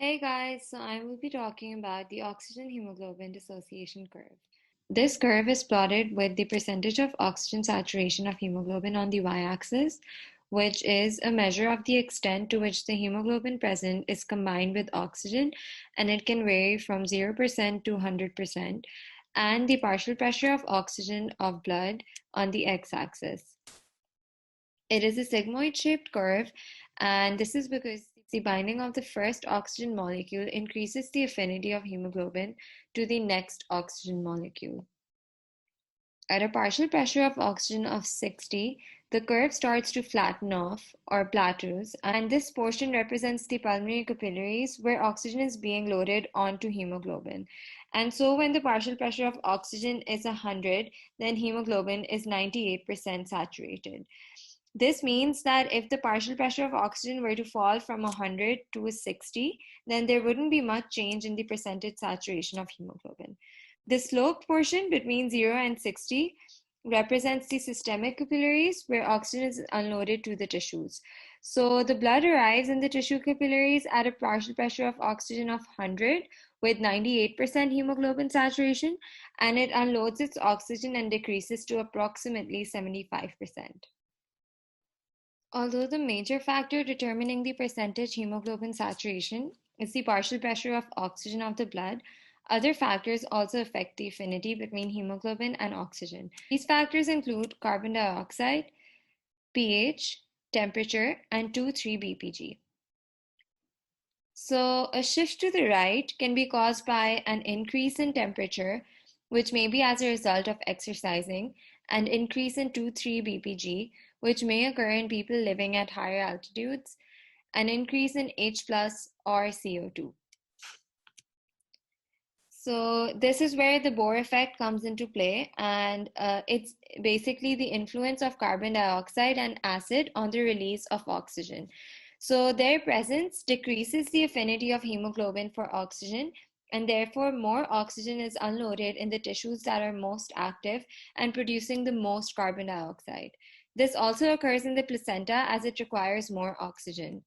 Hey guys, so I will be talking about the oxygen-hemoglobin dissociation curve. This curve is plotted with the percentage of oxygen saturation of hemoglobin on the y-axis, which is a measure of the extent to which the hemoglobin present is combined with oxygen, and it can vary from 0% to 100%, and the partial pressure of oxygen of blood on the x-axis. It is a sigmoid-shaped curve, and this is because the binding of the first oxygen molecule increases the affinity of hemoglobin to the next oxygen molecule. At a partial pressure of oxygen of 60, the curve starts to flatten off or plateaus, and this portion represents the pulmonary capillaries where oxygen is being loaded onto hemoglobin. And so when the partial pressure of oxygen is 100, then hemoglobin is 98% saturated. This means that if the partial pressure of oxygen were to fall from 100 to 60, then there wouldn't be much change in the percentage saturation of hemoglobin. The sloped portion between 0 and 60 represents the systemic capillaries where oxygen is unloaded to the tissues. So the blood arrives in the tissue capillaries at a partial pressure of oxygen of 100 with 98% hemoglobin saturation, and it unloads its oxygen and decreases to approximately 75%. Although the major factor determining the percentage hemoglobin saturation is the partial pressure of oxygen of the blood, other factors also affect the affinity between hemoglobin and oxygen. These factors include carbon dioxide, pH, temperature, and 2,3-BPG. So a shift to the right can be caused by an increase in temperature, which may be as a result of exercising, and increase in 2,3-BPG, which may occur in people living at higher altitudes, an increase in H plus or CO2. So this is where the Bohr effect comes into play, and it's basically the influence of carbon dioxide and acid on the release of oxygen. So their presence decreases the affinity of hemoglobin for oxygen, and therefore more oxygen is unloaded in the tissues that are most active and producing the most carbon dioxide. This also occurs in the placenta as it requires more oxygen.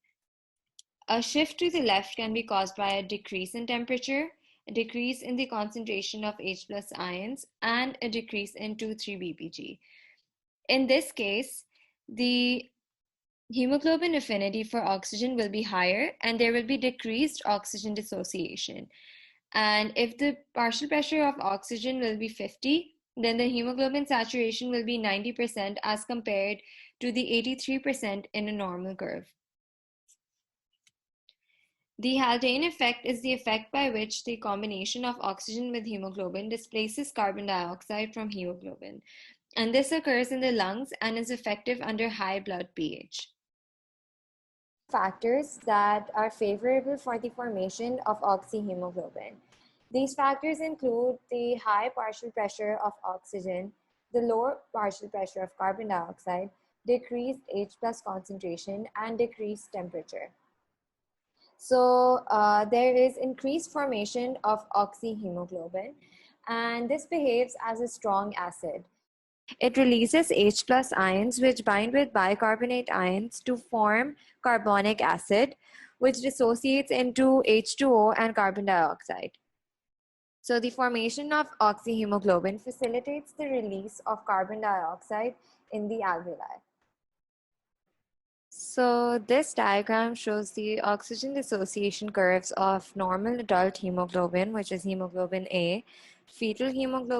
A shift to the left can be caused by a decrease in temperature, a decrease in the concentration of H plus ions, and a decrease in 2,3-BPG. In this case, the hemoglobin affinity for oxygen will be higher and there will be decreased oxygen dissociation. And if the partial pressure of oxygen will be 50, then the hemoglobin saturation will be 90% as compared to the 83% in a normal curve. The Haldane effect is the effect by which the combination of oxygen with hemoglobin displaces carbon dioxide from hemoglobin, and this occurs in the lungs and is effective under high blood pH. Factors that are favorable for the formation of oxyhemoglobin. These factors include the high partial pressure of oxygen, the lower partial pressure of carbon dioxide, decreased H plus concentration, and decreased temperature. So there is increased formation of oxyhemoglobin, and this behaves as a strong acid. It releases H plus ions which bind with bicarbonate ions to form carbonic acid, which dissociates into H2O and carbon dioxide. So the formation of oxyhemoglobin facilitates the release of carbon dioxide in the alveoli. So this diagram shows the oxygen dissociation curves of normal adult hemoglobin, which is hemoglobin A, fetal hemoglobin,